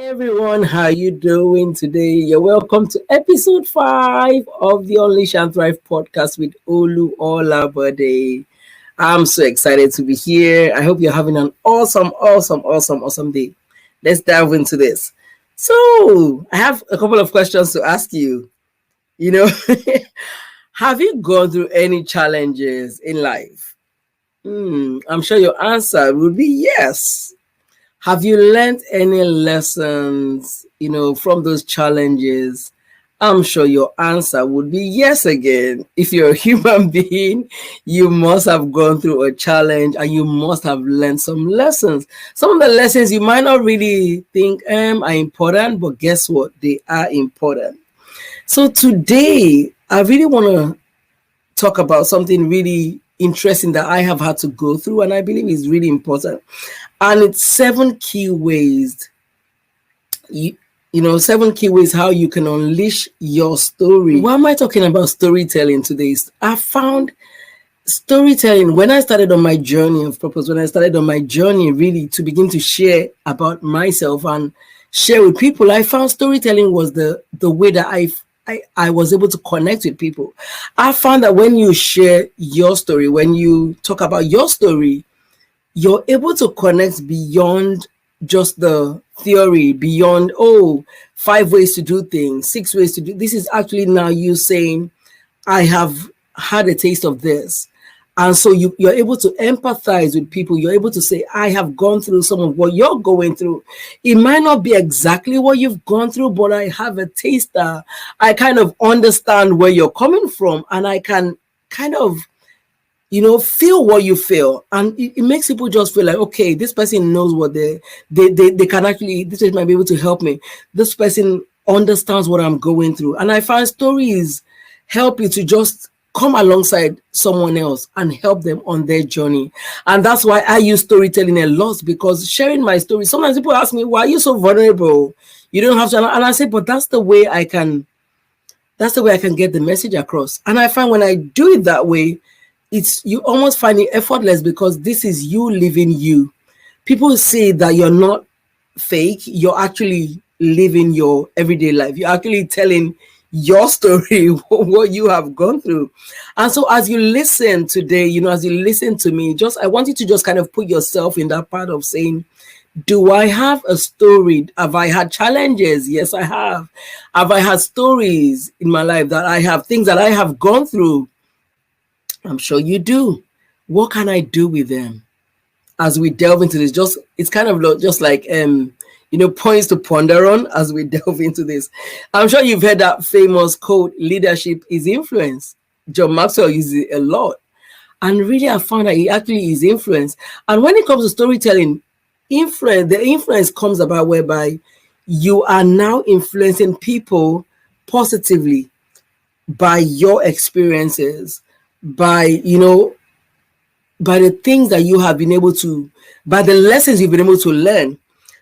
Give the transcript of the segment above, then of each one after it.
Everyone, how you doing today? You're welcome to episode 5 of the Unleash and Thrive podcast with Olu Olabode. I'm so excited to be here. I hope you're having an awesome day. Let's dive into this. So, I have a couple of questions to ask you. You know, have you gone through any challenges in life? I'm sure your answer would be yes. Have you learned any lessons, from those challenges? I'm sure your answer would be yes again. If you're a human being, you must have gone through a challenge and you must have learned some lessons. Some of the lessons you might not really think are important, but guess what? They are important. So today, I really want to talk about something really interesting that I have had to go through, and I believe is really important. And it's 7 key ways, 7 key ways how you can unleash your story. Why am I talking about storytelling today? I found storytelling when I started on my journey of purpose, when I started on my journey really to begin to share about myself and share with people. I found storytelling was the way that I was able to connect with people. I found that when you share your story, when you talk about your story, you're able to connect beyond just the theory, beyond, 5 ways to do things, 6 ways to do. This is actually now you saying, I have had a taste of this. And so you're able to empathize with people. You're able to say, I have gone through some of what you're going through. It might not be exactly what you've gone through, but I have a taster. I kind of understand where you're coming from, and I can kind of feel what you feel. And it makes people just feel like, okay, this person knows what they can actually, this person might be able to help me. This person understands what I'm going through. And I find stories help you to just come alongside someone else and help them on their journey. And that's why I use storytelling a lot, because sharing my story, sometimes people ask me, why are you so vulnerable? You don't have to. And I say, but that's the way I can get the message across. And I find when I do it that way, you almost find it effortless, because this is you living you. People say that you're not fake. You're actually living your everyday life. You're actually telling your story, what you have gone through. And so as you listen today, as you listen to me, I want you to just kind of put yourself in that part of saying, do I have a story? Have I had challenges? Yes, I have. Have I had stories in my life that I have, things that I have gone through? I'm sure you do. What can I do with them? As we delve into this, it's kind of just like points to ponder on as we delve into this. I'm sure you've heard that famous quote, leadership is influence. John Maxwell uses it a lot. And really, I found that it actually is influence. And when it comes to storytelling, the influence comes about whereby you are now influencing people positively by your experiences, by the things that you have been able to, by the lessons you've been able to learn.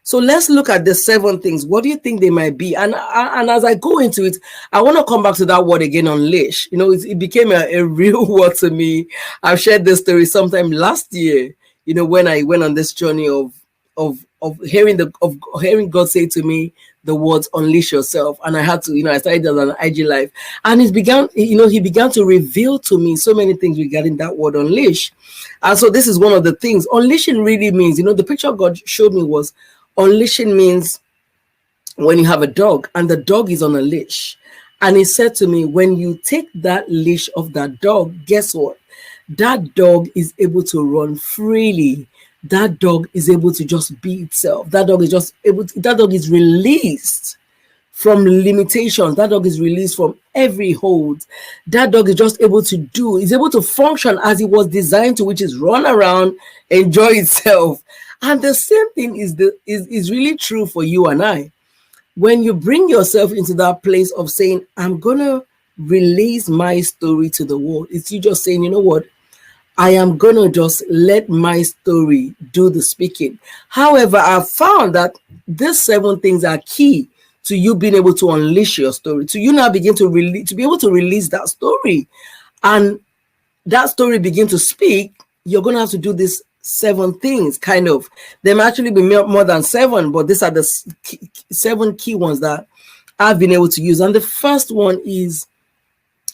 So let's look at the 7 things. What do you think they might be? And as I go into it, I want to come back to that word again, unleash. It became a real word to me. I've shared this story sometime last year, when I went on this journey of hearing God say to me the words unleash yourself. And I had to, I started as an IG live. And he began to reveal to me so many things regarding that word unleash. And so this is one of the things. Unleashing really means, the picture God showed me was, unleashing means when you have a dog and the dog is on a leash. And he said to me, when you take that leash off that dog, guess what? That dog is able to run freely. That dog is able to just be itself. That dog is released from limitations. That dog is released from every hold. That dog is just able to function as it was designed to, which is run around, enjoy itself. And the same thing is really true for you and I. When you bring yourself into that place of saying, I'm going to release my story to the world, it's you just saying, you know what? I am going to just let my story do the speaking. However, I've found that these 7 things are key to you being able to unleash your story, to you now begin to be able to release that story. And that story begin to speak. You're going to have to do these 7 things, kind of. There may actually be more than 7, but these are the 7 key ones that I've been able to use. And the first one is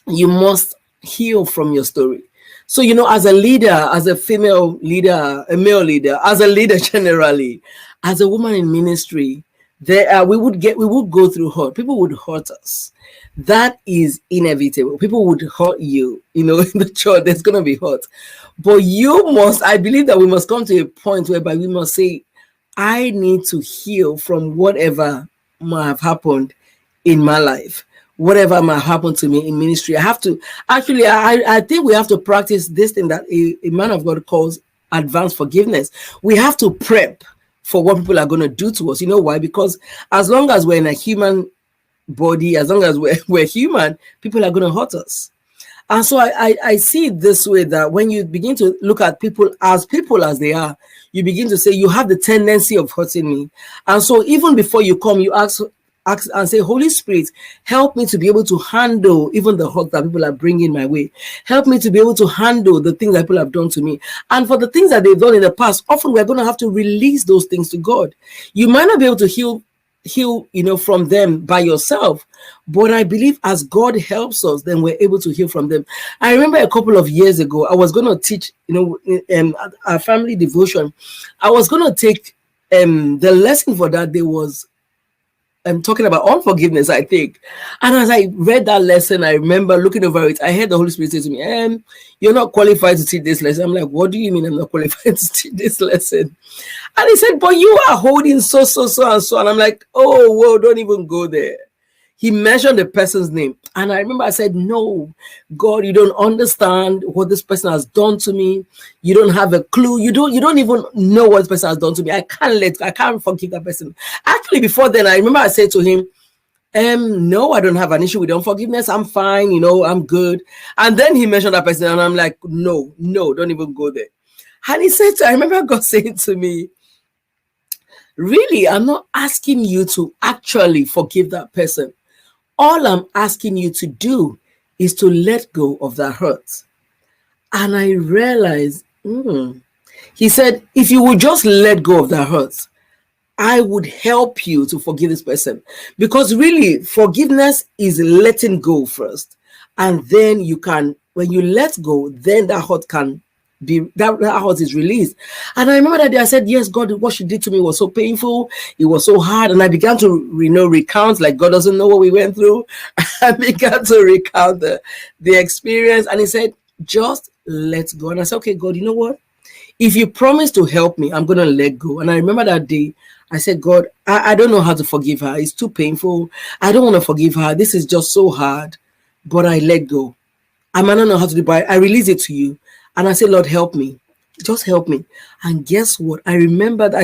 you must heal from your story. So, as a leader, as a female leader, a male leader, as a leader generally, as a woman in ministry, we would go through hurt. People would hurt us. That is inevitable. People would hurt you, in the church. There's going to be hurt. But I believe that we must come to a point whereby we must say, I need to heal from whatever might have happened in my life, whatever might happen to me in ministry. I have to, actually, I think we have to practice this thing that a man of God calls advanced forgiveness. We have to prep for what people are going to do to us. You know why? Because as long as we're in a human body, as long as we're human, people are going to hurt us. And so I see it this way, that when you begin to look at people as they are, you begin to say, you have the tendency of hurting me. And so even before you come, you ask and say, Holy Spirit, help me to be able to handle even the hurt that people are bringing my way. Help me to be able to handle the things that people have done to me. And for the things that they've done in the past, often we're going to have to release those things to God. You might not be able to heal, from them by yourself, but I believe as God helps us, then we're able to heal from them. I remember a couple of years ago, I was going to teach, a family devotion. I was going to take the lesson for that day was talking about unforgiveness, I think. And as I read that lesson, I remember looking over it. I heard the Holy Spirit say to me, you're not qualified to teach this lesson. I'm like, what do you mean I'm not qualified to teach this lesson? And he said, but you are holding so, and so. And I'm like, oh, whoa, don't even go there. He mentioned the person's name. And I remember I said, no, God, you don't understand what this person has done to me. You don't have a clue. You don't even know what this person has done to me. I can't forgive that person. Actually, before then, I remember I said to him, no, I don't have an issue with unforgiveness. I'm fine, I'm good. And then he mentioned that person, and I'm like, no, don't even go there. And he said, I remember God saying to me, really, I'm not asking you to actually forgive that person. All I'm asking you to do is to let go of that hurt. And I realized, he said, if you would just let go of that hurt, I would help you to forgive this person. Because really, forgiveness is letting go first. And then when you let go, then that hurt can be, that hurt is released. And I remember that day I said, yes, God, what she did to me was so painful. It was so hard. And I began to recount, like God doesn't know what we went through. I began to recount the experience. And he said, just let go. And I said, okay, God, you know what? If you promise to help me, I'm going to let go. And I remember that day, I said, God, I don't know how to forgive her. It's too painful. I don't want to forgive her. This is just so hard. But I let go. I might not know how to do it, but I release it to you. And I said, Lord, help me. Just help me. And guess what? I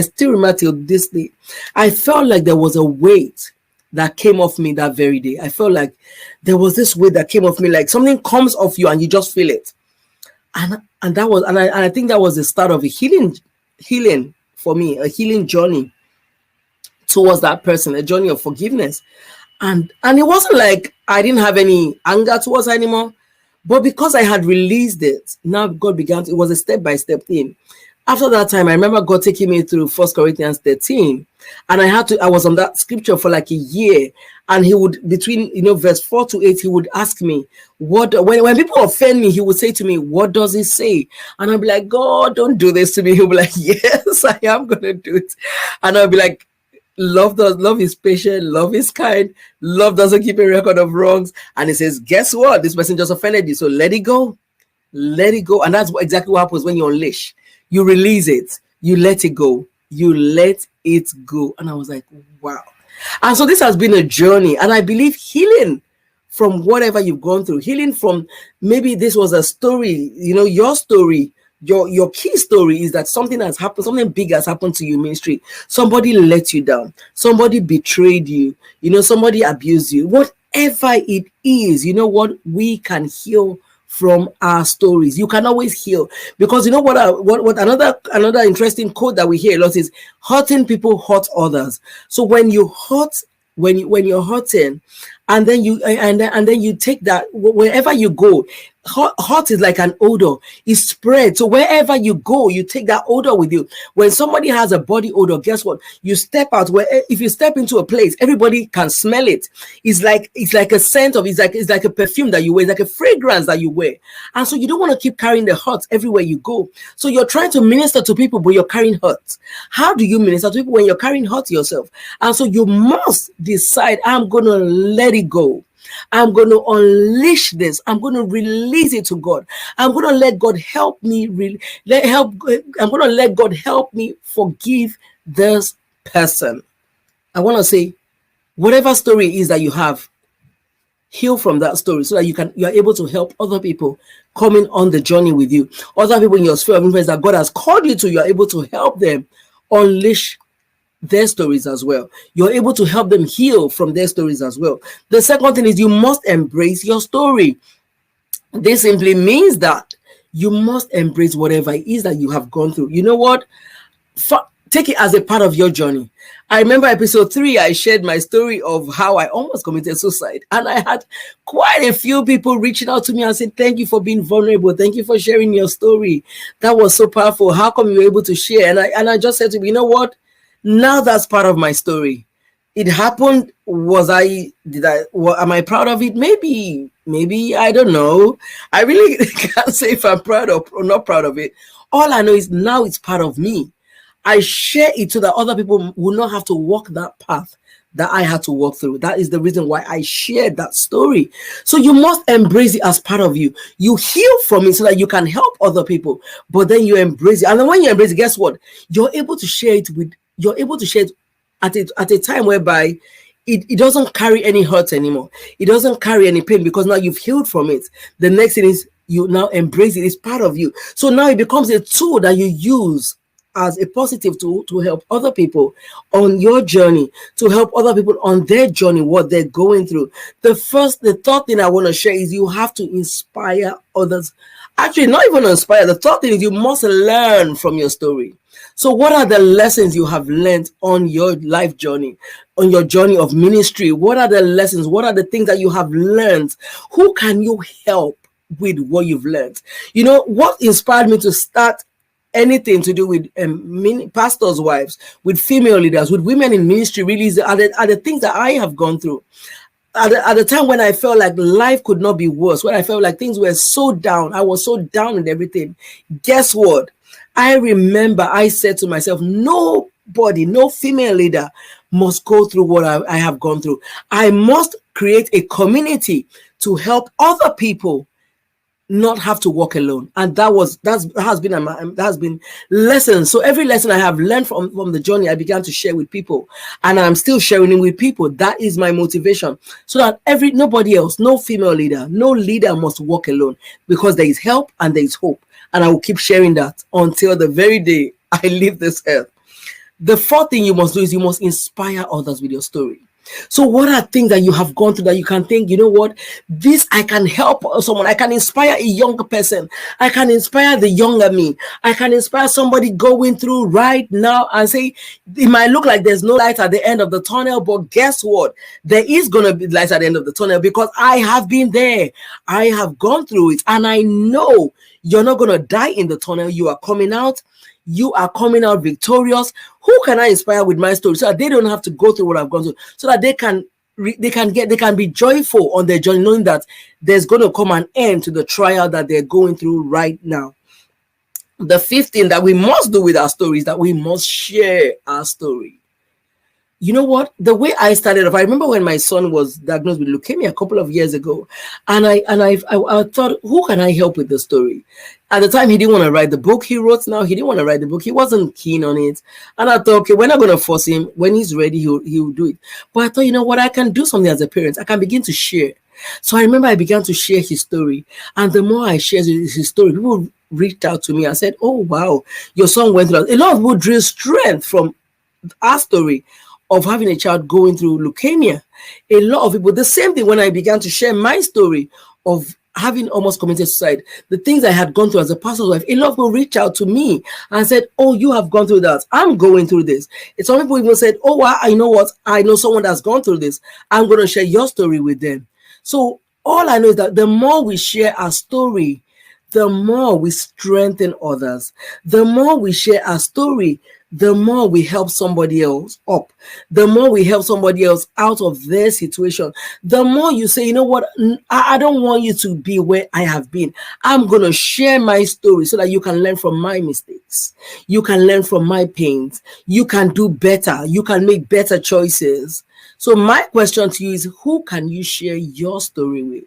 still remember till this day. I felt like there was a weight that came off me that very day. I felt like there was this weight that came off me, like something comes off you and you just feel it. And I think that was the start of a healing for me, a healing journey towards that person, a journey of forgiveness. And it wasn't like I didn't have any anger towards her anymore. But because I had released it, now God began to, it was a step-by-step thing. After that time, I remember God taking me through 1 Corinthians 13. And I was on that scripture for like a year. And he would, between, verse 4 to 8, he would ask me, when people offend me, he would say to me, what does it say? And I'd be like, God, don't do this to me. He'll be like, yes, I am going to do it. And I'll be like, love is patient, love is kind, love doesn't keep a record of wrongs. And he says, guess what? This person just offended you. So let it go. Let it go. And that's exactly what happens when you unleash. You release it. You let it go. You let it go. And I was like, wow. And so this has been a journey. And I believe healing from whatever you've gone through, healing from maybe this was a story, your story. Your key story is that something has happened, something big has happened to you in ministry. Somebody let you down. Somebody betrayed you. Somebody abused you. Whatever it is, we can heal from our stories. You can always heal, because what another interesting quote that we hear a lot is hurting people hurt others. So when you're hurting and then you take that wherever you go. Hot is like an odor. It spreads. So wherever you go, you take that odor with you. When somebody has a body odor, guess what? You step out. If you step into a place, everybody can smell it. It's like a scent of. It's like a perfume that you wear. It's like a fragrance that you wear. And so you don't want to keep carrying the hurt everywhere you go. So you're trying to minister to people, but you're carrying hurt. How do you minister to people when you're carrying hurt yourself? And so you must decide, I'm going to let it go. I'm going to unleash this. I'm going to release it to God. I'm going to let God help me. I'm going to let God help me forgive this person. I want to say, whatever story it is that you have, heal from that story so that you are able to help other people coming on the journey with you. Other people in your sphere of influence that God has called you to, you are able to help them unleash their stories as well. You're able to help them heal from their stories as well. The second thing is you must embrace your story. This simply means that you must embrace whatever it is that you have gone through. You know what? Take it as a part of your journey. I remember episode 3, I shared my story of how I almost committed suicide. And I had quite a few people reaching out to me and saying, thank you for being vulnerable. Thank you for sharing your story. That was so powerful. How come you were able to share? And I just said to me, you know what? Now that's part of my story. It happened. Am I proud of it? Maybe, I don't know. I really can't say if I'm proud or not proud of it. All I know is now it's part of me. I share it so that other people will not have to walk that path that I had to walk through. That is the reason why I shared that story. So you must embrace it as part of you. You heal from it so that you can help other people, but then you embrace it. And then when you embrace it, guess what? You're able to share it at a time whereby it doesn't carry any hurt anymore. It doesn't carry any pain because now you've healed from it. The next thing is you now embrace it. It's part of you. So now it becomes a tool that you use as a positive tool to help other people on your journey, to help other people on their journey, what they're going through. The third thing I want to share is you have to inspire others. Actually, not even inspire. The third thing is you must learn from your story. So what are the lessons you have learned on your life journey, on your journey of ministry? What are the lessons? What are the things that you have learned? Who can you help with what you've learned? You know, what inspired me to start anything to do with pastors' wives, with female leaders, with women in ministry really are the things that I have gone through. At the time when I felt like life could not be worse, when I felt like things were so down, I was so down with everything. Guess what? I remember I said to myself, nobody, no female leader must go through what I have gone through. I must create a community to help other people not have to walk alone. And that has been lessons. So every lesson I have learned from the journey, I began to share with people, and I'm still sharing it with people. That is my motivation, so that nobody else, no female leader, no leader must walk alone, because there is help and there is hope. And I will keep sharing that until the very day I leave this earth. The fourth thing you must do is you must inspire others with your story. So what are things that you have gone through that you can think, you know what, this I can help someone. I can inspire a younger person. I can inspire the younger me. I can inspire somebody going through right now and say, it might look like there's no light at the end of the tunnel, but guess what? There is going to be light at the end of the tunnel, because I have been there. I have gone through it, and I know you're not going to die in the tunnel. You are coming out. You are coming out victorious. Who can I inspire with my story so that they don't have to go through what I've gone through, so that they can be joyful on their journey, knowing that there's going to come an end to the trial that they're going through right now. The fifth thing that we must do with our story is that we must share our story. You know what? The way I started off, I remember when my son was diagnosed with leukemia a couple of years ago, and I thought, who can I help with the story? At the time, he didn't want to write the book he wrote. Now he didn't want to write the book. He wasn't keen on it. And I thought, okay, we're not going to force him. When he's ready, he'll do it. But I thought, you know what? I can do something as a parent. I can begin to share. So I remember I began to share his story. And the more I shared his story, people reached out to me and said, oh, wow, your son went through that. A lot of people drew strength from our story of having a child going through leukemia. A lot of people, the same thing when I began to share my story of having almost committed suicide, the things I had gone through as a pastor's wife, a lot of people reached out to me and said, "Oh, you have gone through that. I'm going through this." And some people even said, "Oh, well, I know what? I know someone that's gone through this. I'm going to share your story with them." So all I know is that the more we share our story, the more we strengthen others. The more we share our story, the more we help somebody else up. The more we help somebody else out of their situation. The more you say, "You know what? I don't want you to be where I have been. I'm going to share my story so that you can learn from my mistakes. You can learn from my pains. You can do better. You can make better choices." So my question to you is, who can you share your story with?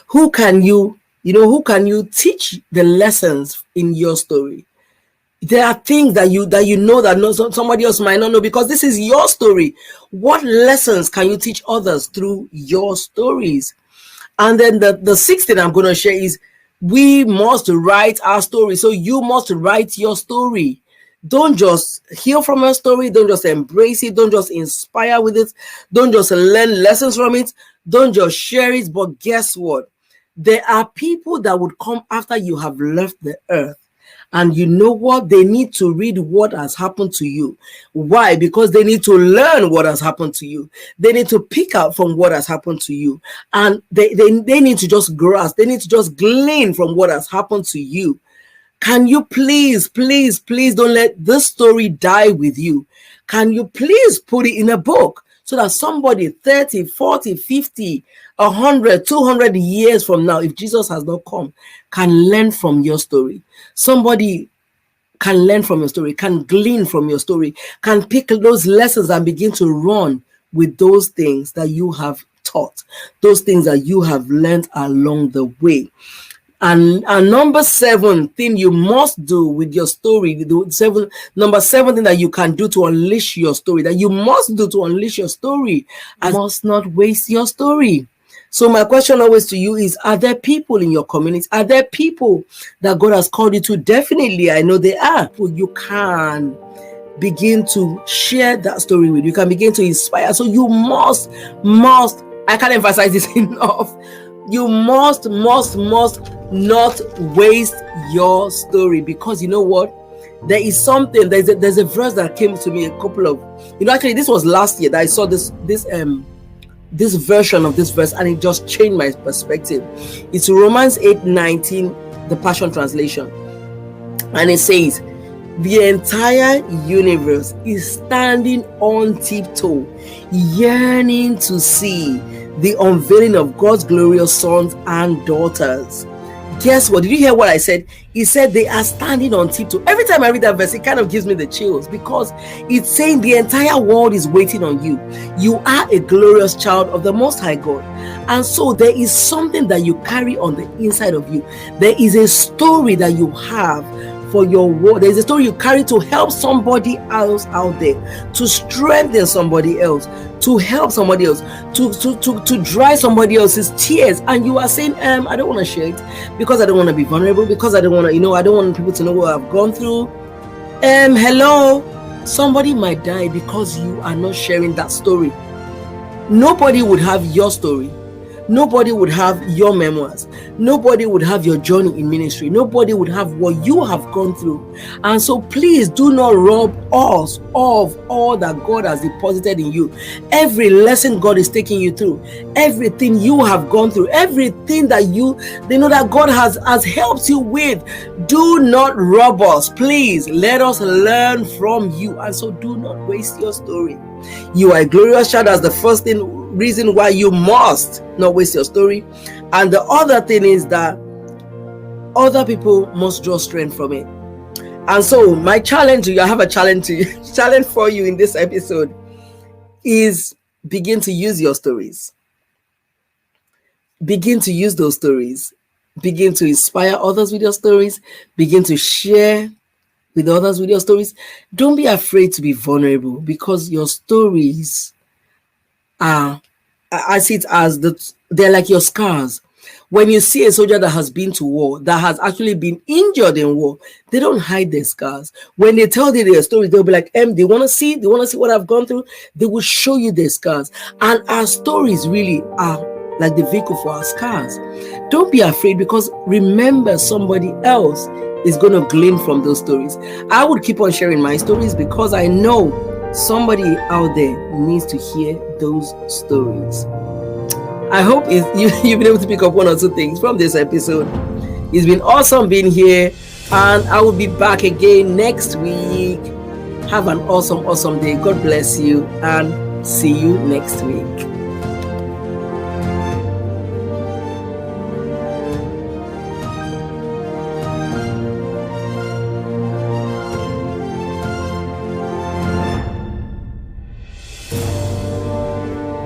Who can you who can you teach the lessons in your story? There are things that you know that somebody else might not know, because this is your story. What lessons can you teach others through your stories? And then the sixth thing I'm going to share is, we must write our story. So you must write your story. Don't just hear from your story. Don't just embrace it. Don't just inspire with it. Don't just learn lessons from it. Don't just share it. But guess what? There are people that would come after you have left the earth. And you know what? They need to read what has happened to you. Why? Because they need to learn what has happened to you. They need to pick out from what has happened to you. And they need to just grasp. They need to just glean from what has happened to you. Can you please don't let this story die with you? Can you please put it in a book so that somebody 30, 40, 50, 100, 200 years from now, if Jesus has not come, can learn from your story? Somebody can learn from your story, can glean from your story, can pick those lessons and begin to run with those things that you have taught, those things that you have learned along the way. And number 7 thing you must do with your story, number 7 thing that you can do to unleash your story, that you must do to unleash your story, and must not waste your story. So my question always to you is, are there people in your community? Are there people that God has called you to? Definitely, I know there are. You can begin to share that story with. You can begin to inspire. So you must, I can't emphasize this enough. You must not waste your story, because you know what? There is something, there's a verse that came to me a couple of, actually this was last year that I saw this version of this verse, and it just changed my perspective. It's Romans 8:19, the Passion Translation. And it says, the entire universe is standing on tiptoe, yearning to see the unveiling of God's glorious sons and daughters. Guess what? Did you hear what I said? He said they are standing on tiptoe. Every time I read that verse, it kind of gives me the chills, because it's saying the entire world is waiting on you. You are a glorious child of the Most High God. And so there is something that you carry on the inside of you. There is a story that you have for your world. There's a story you carry to help somebody else out there, to strengthen somebody else, to help somebody else, to dry somebody else's tears. And you are saying, I don't want to share it because I don't want to be vulnerable, because I don't want to, I don't want people to know what I've gone through. Hello, somebody might die because you are not sharing that story. Nobody would have your story. Nobody would have your memoirs. Nobody would have your journey in ministry. Nobody would have what you have gone through. And so please do not rob us of all that God has deposited in you. Every lesson God is taking you through, everything you have gone through, everything that they know that God has helped you with, do not rob us. Please let us learn from you. And so do not waste your story. You are a glorious child. That's the first reason why you must not waste your story. And the other thing is that other people must draw strength from it. And so my challenge to you, I have a challenge for you in this episode, is begin to use your stories. Begin to use those stories. Begin to inspire others with your stories. Begin to share with others with your stories. Don't be afraid to be vulnerable, because your stories are, I see it as they're like your scars. When you see a soldier that has been to war, that has actually been injured in war, they don't hide their scars. When they tell you their stories, they'll be like, they want to see what I've gone through. They will show you their scars. And our stories really are like the vehicle for our scars. Don't be afraid, because remember, somebody else is going to glean from those stories. I would keep on sharing my stories because I know somebody out there needs to hear those stories. I hope you've been able to pick up one or two things from this episode. It's been awesome being here, and I will be back again next week. Have an awesome day. God bless you, and see you next week.